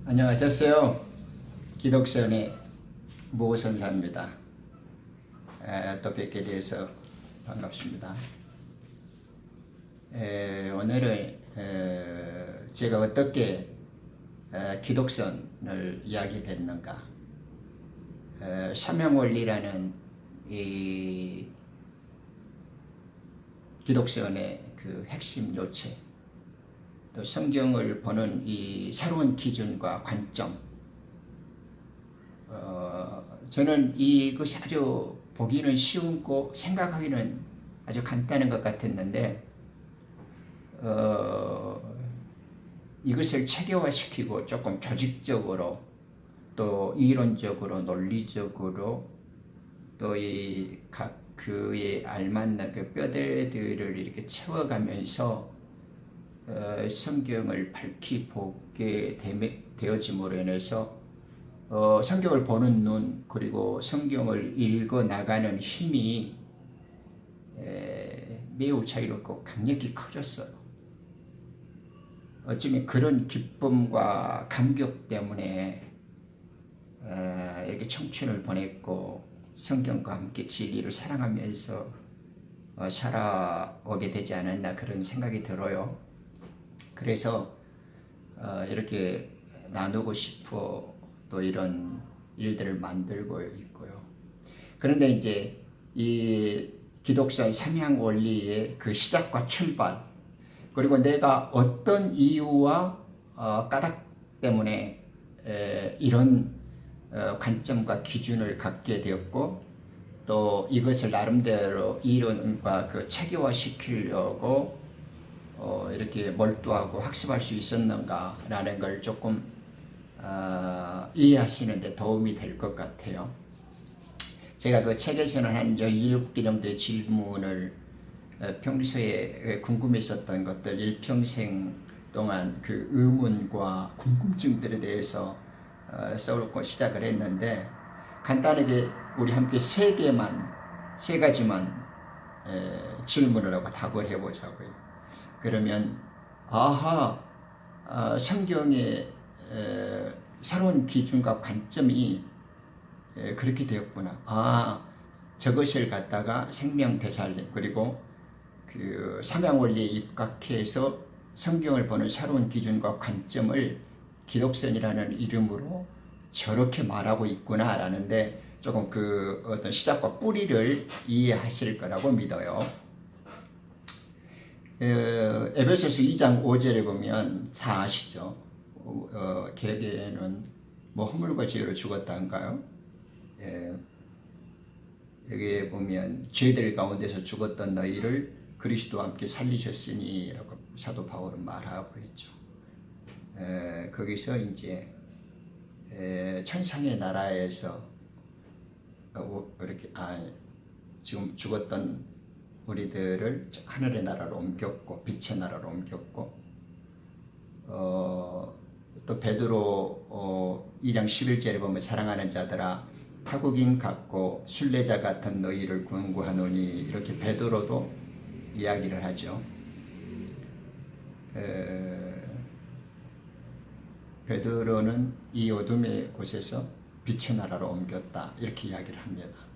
안녕하셨어요. 기독선의 모선사입니다. 또 뵙게 돼서 반갑습니다. 오늘은 제가 어떻게 기독선을 이야기했는가, 사명원리라는 이 기독선의 그 핵심 요체, 또 성경을 보는 이 새로운 기준과 관점, 저는 이것이 아주 보기는 쉬운고 생각하기는 아주 간단한 것 같았는데, 이것을 체계화시키고 조금 조직적으로, 또 이론적으로, 논리적으로, 또 이 각 그에 알맞는 그 뼈대들을 이렇게 채워가면서 성경을 밝히 보게 되어짐으로 인해서 성경을 보는 눈, 그리고 성경을 읽어 나가는 힘이 매우 자유롭고 강력히 커졌어요. 어쩌면 그런 기쁨과 감격 때문에 이렇게 청춘을 보냈고 성경과 함께 진리를 사랑하면서 살아오게 되지 않았나, 그런 생각이 들어요. 그래서 이렇게 나누고 싶어 또 이런 일들을 만들고 있고요. 그런데 이제 이 기독선 삼양 원리의 그 시작과 출발, 그리고 내가 어떤 이유와 까닭 때문에 이런 관점과 기준을 갖게 되었고, 또 이것을 나름대로 이론과 그 체계화시키려고 이렇게 몰두하고 학습할 수 있었는가라는 걸 조금 이해하시는 데 도움이 될 것 같아요. 제가 그 책에서는 한 17개 정도의 질문을 평소에 궁금했었던 것들, 일평생 동안 그 의문과 궁금증들에 대해서 써놓고 시작을 했는데, 간단하게 우리 함께 세 가지만 질문을 하고 답을 해보자고요. 그러면 성경의 새로운 기준과 관점이 그렇게 되었구나. 저것을 갖다가 생명 되살림, 그리고 그 삼양원리에 입각해서 성경을 보는 새로운 기준과 관점을 기독선이라는 이름으로 저렇게 말하고 있구나 라는데, 조금 그 어떤 시작과 뿌리를 이해하실 거라고 믿어요. 에베소서 2장 5절에 보면 다 아시죠? 개에게는 뭐 허물과 죄로 죽었다는가요? 여기에 보면 죄들 가운데서 죽었던 너희를 그리스도와 함께 살리셨으니 라고 사도 바울은 말하고 있죠. 거기서 이제 천상의 나라에서 이렇게 지금 죽었던 우리들을 하늘의 나라로 옮겼고, 빛의 나라로 옮겼고, 또 베드로 2장 11절에 보면 사랑하는 자들아 타국인 같고 순례자 같은 너희를 권고하노니, 이렇게 베드로도 이야기를 하죠. 베드로는 이 어둠의 곳에서 빛의 나라로 옮겼다, 이렇게 이야기를 합니다.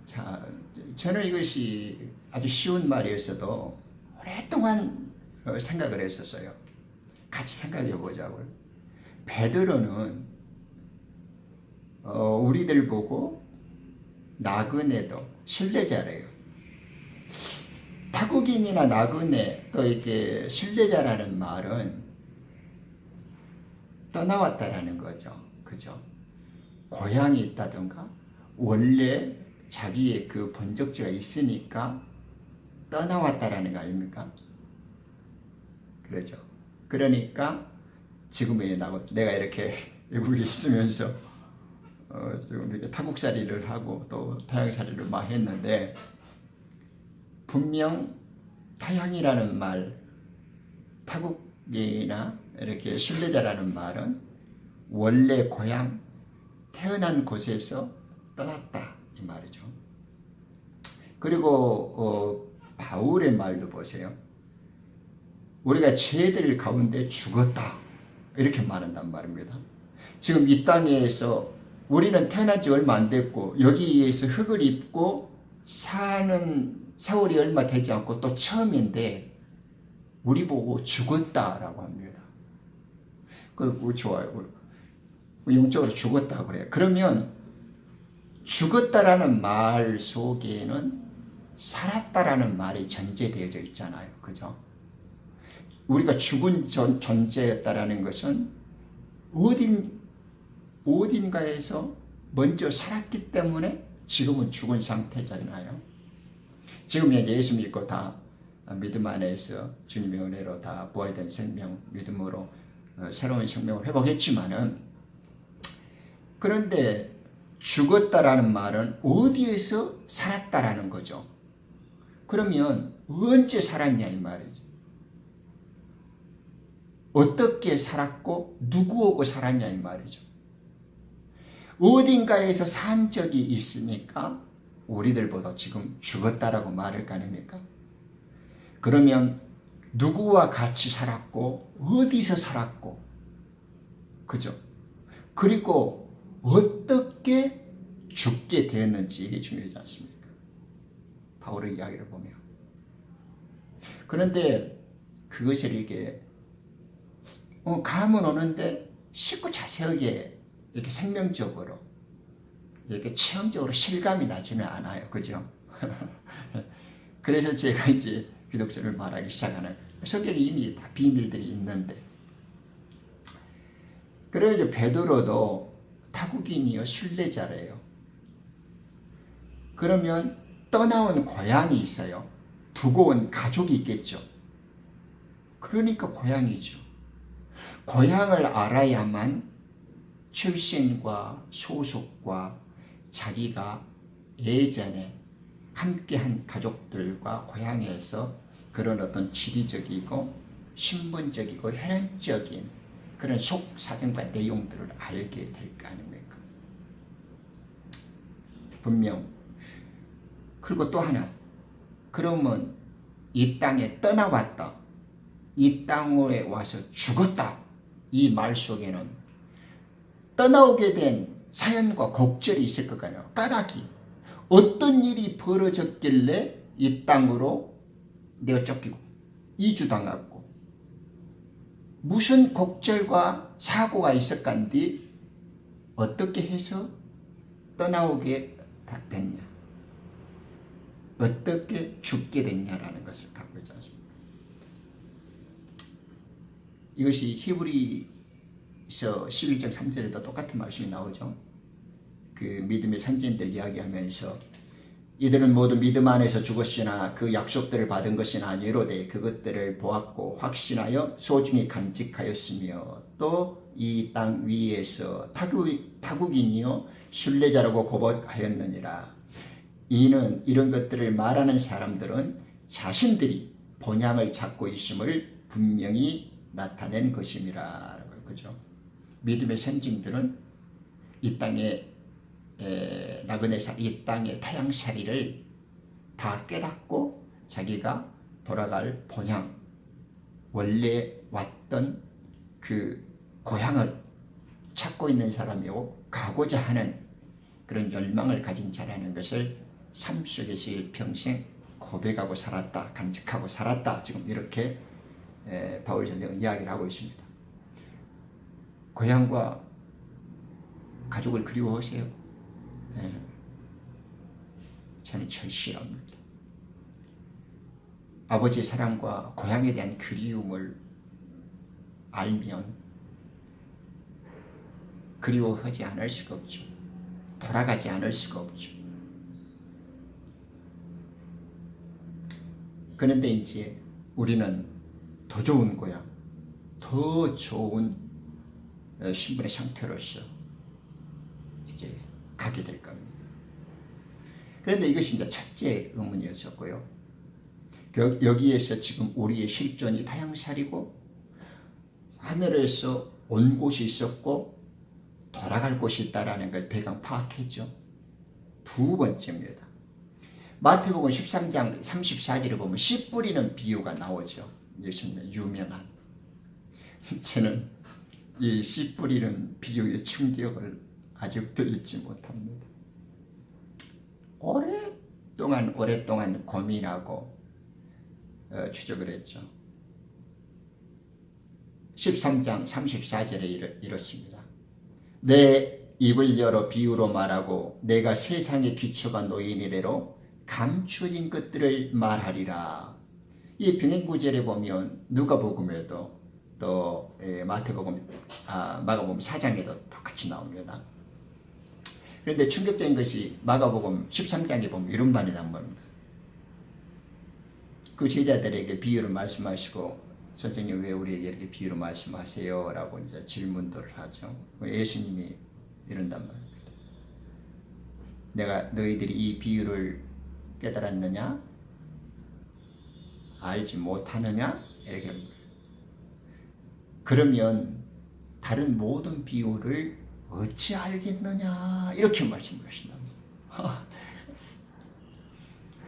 자, 저는 이것이 아주 쉬운 말이었어도 오랫동안 생각을 했었어요. 같이 생각해 보자고요. 베드로는 우리들 보고 나그네도 순례자래요. 타국인이나 나그네, 또 이렇게 순례자라는 말은 떠나왔다라는 거죠. 그죠? 고향이 있다든가 원래 자기의 그 본적지가 있으니까 떠나왔다라는 거 아닙니까? 그렇죠. 그러니까 지금의 내가 이렇게 외국에 있으면서 지금 이렇게 타국살이를 하고 또 타향살이를 많이 했는데, 분명 타향이라는 말, 타국이나 이렇게 순례자라는 말은 원래 고향, 태어난 곳에서 떠났다, 이 말이죠. 그리고 바울의 말도 보세요. 우리가 죄들 가운데 죽었다, 이렇게 말한단 말입니다. 지금 이 땅에서 우리는 태어난 지 얼마 안 됐고 여기에서 흙을 입고 사는 세월이 얼마 되지 않고 또 처음인데 우리 보고 죽었다라고 합니다. 그 좋아요. 영적으로 죽었다 그래요. 그러면 죽었다라는 말 속에는 살았다라는 말이 전제되어져 있잖아요. 그죠? 우리가 죽은 존재였다라는 것은 어딘가에서 먼저 살았기 때문에 지금은 죽은 상태잖아요. 지금 예수 믿고 다 믿음 안에서 주님의 은혜로 다 부활된 생명, 믿음으로 새로운 생명을 회복했지만은, 그런데 죽었다라는 말은 어디에서 살았다라는 거죠. 그러면 언제 살았냐 이 말이죠. 어떻게 살았고 누구하고 살았냐 이 말이죠. 어딘가에서 산 적이 있으니까 우리들보다 지금 죽었다라고 말을 가능합니까? 그러면 누구와 같이 살았고 어디서 살았고, 그죠? 그리고 어떻게 죽게 되었는지 이게 중요하지 않습니까? 바울의 이야기를 보면. 그런데 그것을 이렇게 감은 오는데 쉽고 자세하게 이렇게 생명적으로 이렇게 체험적으로 실감이 나지는 않아요. 그죠? 그래서 제가 이제 기독교를 말하기 시작하는, 성경에 이미 다 비밀들이 있는데, 그리고 이제 베드로도 타국인이요 순례자래요. 그러면 떠나온 고향이 있어요. 두고 온 가족이 있겠죠. 그러니까 고향이죠. 고향을 알아야만 출신과 소속과 자기가 예전에 함께한 가족들과 고향에서 그런 어떤 지리적이고 신분적이고 혈연적인 그런 속사정과 내용들을 알게 될 거 아닙니까? 분명. 그리고 또 하나, 그러면 이 땅에 떠나왔다, 이 땅에 와서 죽었다, 이 말 속에는 떠나오게 된 사연과 곡절이 있을 것 같아요. 까닭이 어떤 일이 벌어졌길래 이 땅으로 내가 쫓기고 이주당했고 무슨 곡절과 사고가 있었간디 어떻게 해서 떠나오게 됐냐, 어떻게 죽게 됐냐라는 것을 갖고 있지 않습니까? 이것이 히브리서 11장 3절에도 똑같은 말씀이 나오죠. 그 믿음의 선진들 이야기하면서 이들은 모두 믿음 안에서 죽었으나 그 약속들을 받은 것은 아니로되 그것들을 보았고 확신하여 소중히 간직하였으며 또 이 땅 위에서 타국인이요 순례자라고 고백하였느니라. 이는 이런 것들을 말하는 사람들은 자신들이 본향을 찾고 있음을 분명히 나타낸 것임이라. 그죠? 믿음의 선진들은 이 땅에 나그네사, 이 땅의 타향살이를 다 깨닫고 자기가 돌아갈 본향, 원래 왔던 그 고향을 찾고 있는 사람이고 가고자 하는 그런 열망을 가진 자라는 것을 삶 속에서 일평생 고백하고 살았다, 간직하고 살았다. 지금 이렇게 바울 선생은 이야기를 하고 있습니다. 고향과 가족을 그리워하세요? 저는 절실합니다. 아버지의 사랑과 고향에 대한 그리움을 알면 그리워하지 않을 수가 없죠. 돌아가지 않을 수가 없죠. 그런데 이제 우리는 더 좋은 고향, 더 좋은 신분의 상태로서 이제 가게 될 겁니다. 그런데 이것이 이제 첫째 의문이었었고요. 여기에서 지금 우리의 실존이 타향살이고 하늘에서 온 곳이 있었고 돌아갈 곳이 있다라는 걸 대강 파악했죠. 두 번째입니다. 마태복음 13장 34절을 보면 씨 뿌리는 비유가 나오죠. 예수님의 유명한. 저는 이 씨 뿌리는 비유의 충격을 아직도 잊지 못합니다. 오랫동안 고민하고 추적을 했죠. 13장 34절에 이렇습니다. 내 입을 열어 비유로 말하고 내가 세상의 기초가 노인이래로 감추어진 것들을 말하리라. 이 병행구절에 보면 누가복음에도 또 마태복음, 마가복음 4장에도 똑같이 나옵니다. 그런데 충격적인 것이 마가복음 13장에 보면 이런 말이 나옵니다. 그 제자들에게 비유를 말씀하시고 선생님 왜 우리에게 이렇게 비유로 말씀하세요? 라고 이제 질문들을 하죠. 예수님이 이런단 말입니다. 내가 너희들이 이 비유를 깨달았느냐? 알지 못하느냐? 이렇게. 그러면 다른 모든 비유를 어찌 알겠느냐? 이렇게 말씀을 하신답니다.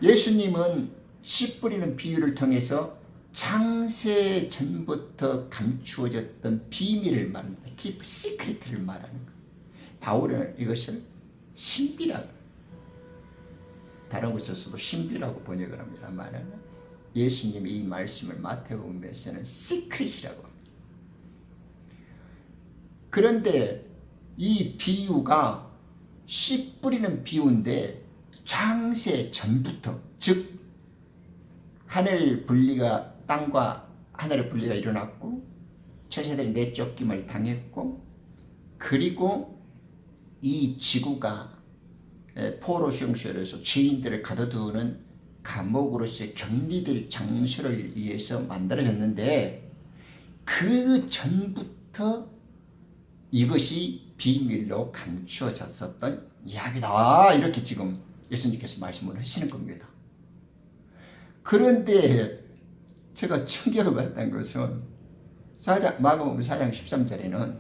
예수님은 씨 뿌리는 비유를 통해서 창세 전부터 감추어졌던 비밀을 말합니다. Keep secret를 말하는 거예요. 바울은 이것을 신비라고, 다른 곳에서도 신비라고 번역을 합니다만 예수님이 이 말씀을 마태복음에서는 시크릿이라고 합니다. 그런데 이 비유가 씨 뿌리는 비유인데 창세 전부터, 즉 하늘 분리가, 땅과 하늘의 분리가 일어났고 천사들이 내쫓김을 당했고, 그리고 이 지구가 포로수 형식으로서 죄인들을 가둬두는 감옥으로서의 격리될 장소를 위해서 만들어졌는데 그 전부터 이것이 비밀로 감추어졌었던 이야기다. 이렇게 지금 예수님께서 말씀을 하시는 겁니다. 그런데 제가 충격을 받았던 것은 마가복음 4장 13절에는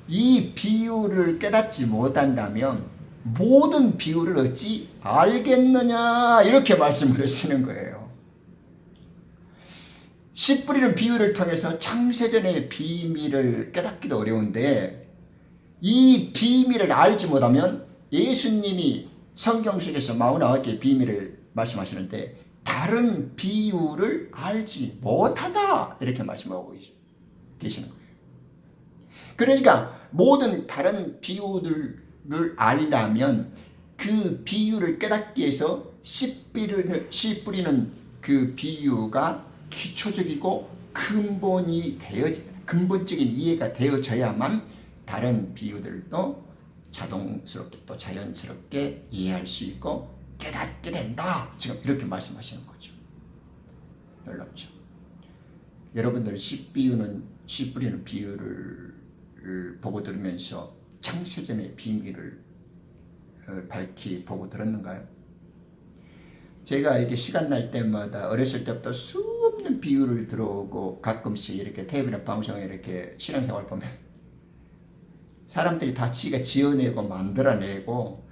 이 비유를 깨닫지 못한다면 모든 비유를 어찌 알겠느냐 이렇게 말씀을 하시는 거예요. 씨 뿌리는 비유를 통해서 창세전의 비밀을 깨닫기도 어려운데 이 비밀을 알지 못하면 예수님이 성경 속에서 49개의 비밀을 말씀하시는데 다른 비유를 알지 못하다 이렇게 말씀하고 계시는 거예요. 그러니까 모든 다른 비유들을 알려면 그 비유를 깨닫기 위해서 씨 뿌리는 그 비유가 기초적이고 근본적인 이해가 되어져야만 다른 비유들도 자동스럽게 또 자연스럽게 이해할 수 있고 깨닫게 된다. 지금 이렇게 말씀하시는 거죠. 놀랍죠. 여러분들 씨 뿌리는 비유를 보고 들으면서 창세전의 비밀을 보고 들었는가요? 제가 이렇게 시간 날 때마다 어렸을 때부터 수없는 비유를 들어오고 가끔씩 이렇게 테레비나 방송에 이렇게 신앙생활 보면 사람들이 다 지가 지어내고 만들어내고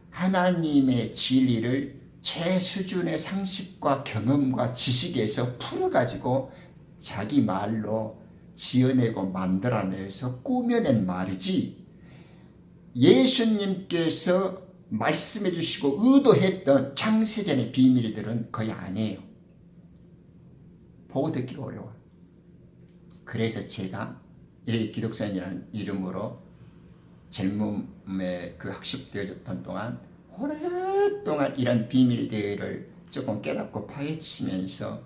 하나님의 진리를 제 수준의 상식과 경험과 지식에서 풀어가지고 자기 말로 지어내고 만들어내서 꾸며낸 말이지 예수님께서 말씀해 주시고 의도했던 창세전의 비밀들은 거의 아니에요. 보고 듣기가 어려워요. 그래서 제가 이렇게 기독선이라는 이름으로 젊음에 그 학습되어졌던 동안 오랫동안 이런 비밀들을 조금 깨닫고 파헤치면서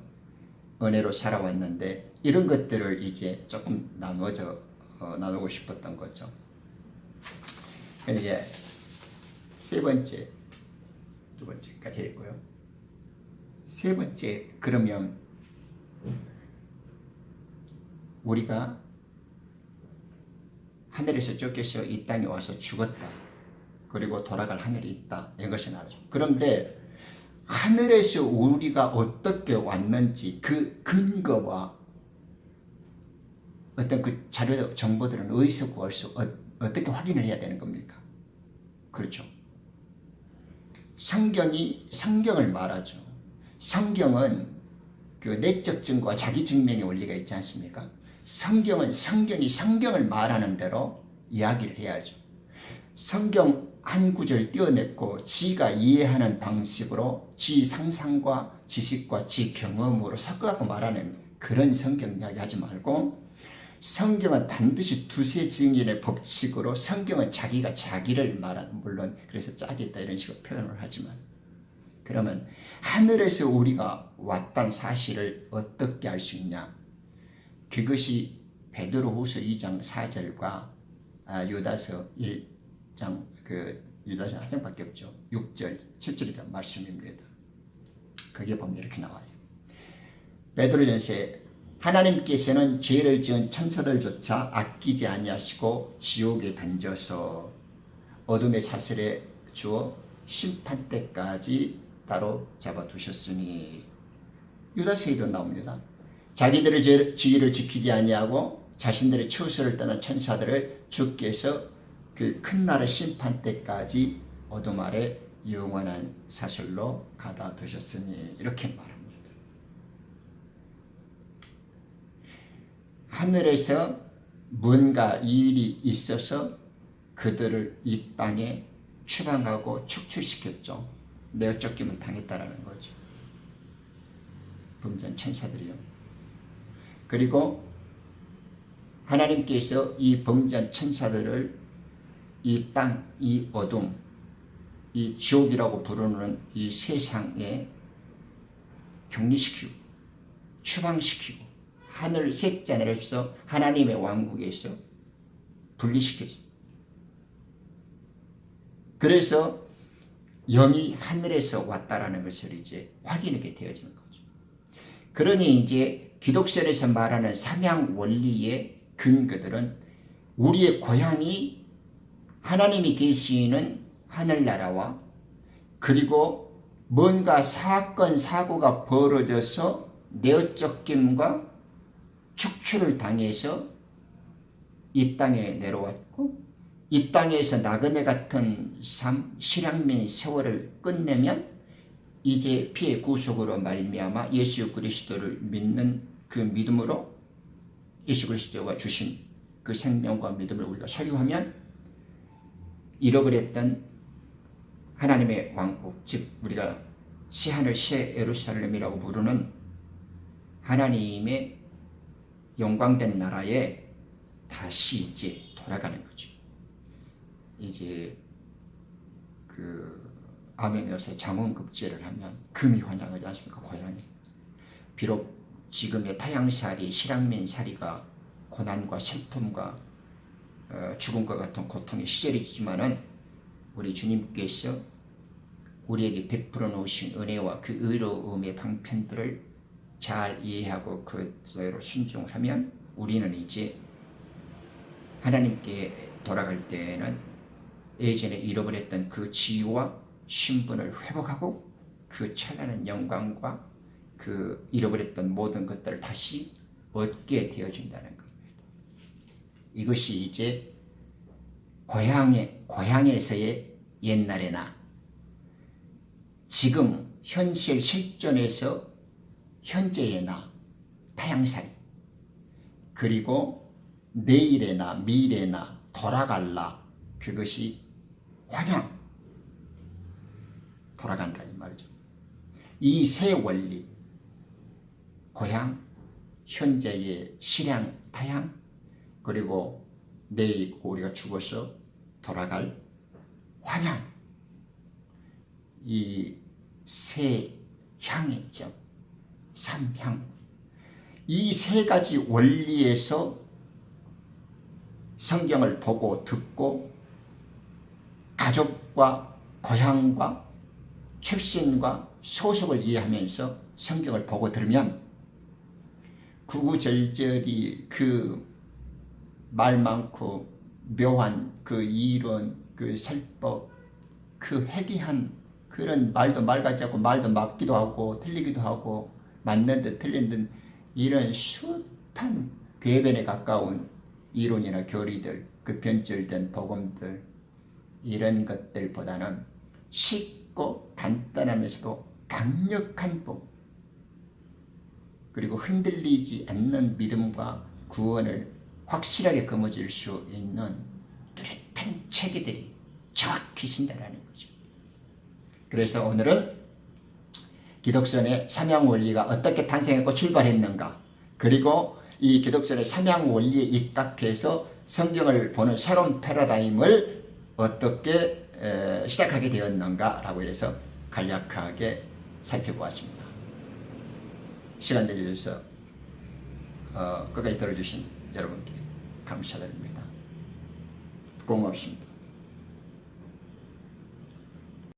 은혜로 살아왔는데 이런 것들을 이제 조금 나누고 싶었던 거죠. 그래서 이제 세 번째, 두 번째까지 했고요. 세 번째, 그러면 우리가 하늘에서 쫓겨서 이 땅에 와서 죽었다. 그리고 돌아갈 하늘이 있다. 이것은 알죠. 그런데 하늘에서 우리가 어떻게 왔는지 그 근거와 어떤 그 자료 정보들은 어디서 구할 어떻게 확인을 해야 되는 겁니까? 그렇죠. 성경을 말하죠. 성경은 그 내적 증거와 자기 증명의 원리가 있지 않습니까? 성경이 성경을 말하는 대로 이야기를 해야죠. 성경 한 구절 띄어냈고 지가 이해하는 방식으로 지 상상과 지식과 지 경험으로 섞어갖고 말하는 그런 성경 이야기 하지 말고, 성경은 반드시 두세 증인의 법칙으로, 성경은 자기가 자기를 말하는, 물론 그래서 짜겠다 이런 식으로 표현을 하지만, 그러면 하늘에서 우리가 왔다는 사실을 어떻게 알 수 있냐? 그것이 베드로후서 2장 4절과 유다서 1장 유다서 한 장밖에 없죠. 6절 7절이란 말씀입니다. 거기에 보면 이렇게 나와요. 베드로전서에 하나님께서는 죄를 지은 천사들조차 아끼지 아니하시고 지옥에 던져서 어둠의 사슬에 주어 심판 때까지 따로 잡아두셨으니, 유다서에도 나옵니다. 자기들의 지위를 지키지 아니하고 자신들의 처소를 떠난 천사들을 주께서 그 큰 날의 심판 때까지 어둠 아래 영원한 사슬로 가다 두셨으니, 이렇게 말합니다. 하늘에서 뭔가 일이 있어서 그들을 이 땅에 추방하고 축출시켰죠. 내어 쫓김을 당했다라는 거죠. 범죄한 천사들이요. 그리고 하나님께서 이 범죄한 천사들을 이 땅, 이 어둠, 이 지옥이라고 부르는 이 세상에 격리시키고 추방시키고 하늘 셋째 하늘에서 하나님의 왕국에서 분리시켰어요. 그래서 영이 하늘에서 왔다라는 것을 이제 확인하게 되어지는 거죠. 그러니 이제 기독설에서 말하는 삼양 원리의 근거들은 우리의 고향이 하나님이 계시는 하늘나라와, 그리고 뭔가 사건 사고가 벌어져서 내어 쫓김과 축출을 당해서 이 땅에 내려왔고, 이 땅에서 나그네 같은 삶, 실향민 세월을 끝내면 이제 피의 구속으로 말미암아 예수 그리스도를 믿는 그 믿음으로 예수 그리스도가 주신 그 생명과 믿음을 우리가 소유하면 잃어버렸던 하나님의 왕국, 즉 우리가 새하늘 새 예루살렘이라고 부르는 하나님의 영광된 나라에 다시 이제 돌아가는 거죠. 이제 그 암행어사 장원급제를 하면 금이 환영하지 않습니까? 고향이. 비록 지금의 타향살이, 실향민살이가 고난과 슬픔과 죽음과 같은 고통의 시절이지만은 우리 주님께서 우리에게 베풀어 놓으신 은혜와 그 의로움의 방편들을 잘 이해하고 그대로 순종하면 우리는 이제 하나님께 돌아갈 때에는 예전에 잃어버렸던 그 지위와 신분을 회복하고 그 찬란한 영광과 그 잃어버렸던 모든 것들을 다시 얻게 되어진다는 겁니다. 이것이 이제 고향에서의 옛날에나 지금 현실 실존에서 현재의 나, 타향살이, 그리고 내일의 나, 미래의 나, 돌아갈 나, 그것이 환영, 돌아간다 이 말이죠. 이 세 원리, 고향, 현재의 실향, 타향, 그리고 내일 우리가 죽어서 돌아갈 환영, 이 세 향이 있죠. 삼향. 이 세 가지 원리에서 성경을 보고 듣고 가족과 고향과 출신과 소속을 이해하면서 성경을 보고 들으면 구구절절이 그 말 많고 묘한 그 이론, 그 설법, 그 회개한 그런 말도 말 같지 않고 말도 맞기도 하고 틀리기도 하고 맞는 듯 틀린 듯 이런 숱한 궤변에 가까운 이론이나 교리들, 그 변질된 복음들, 이런 것들보다는 쉽고 간단하면서도 강력한 복, 그리고 흔들리지 않는 믿음과 구원을 확실하게 거머쥘 수 있는 뚜렷한 체계들이 정확히 신다라는 거죠. 그래서 오늘은 기독선의 삼양 원리가 어떻게 탄생했고 출발했는가, 그리고 이 기독선의 삼양 원리에 입각해서 성경을 보는 새로운 패러다임을 어떻게 시작하게 되었는가라고 해서 간략하게 살펴보았습니다. 시간 내주셔서 끝까지 들어주신 여러분께 감사드립니다. 고맙습니다.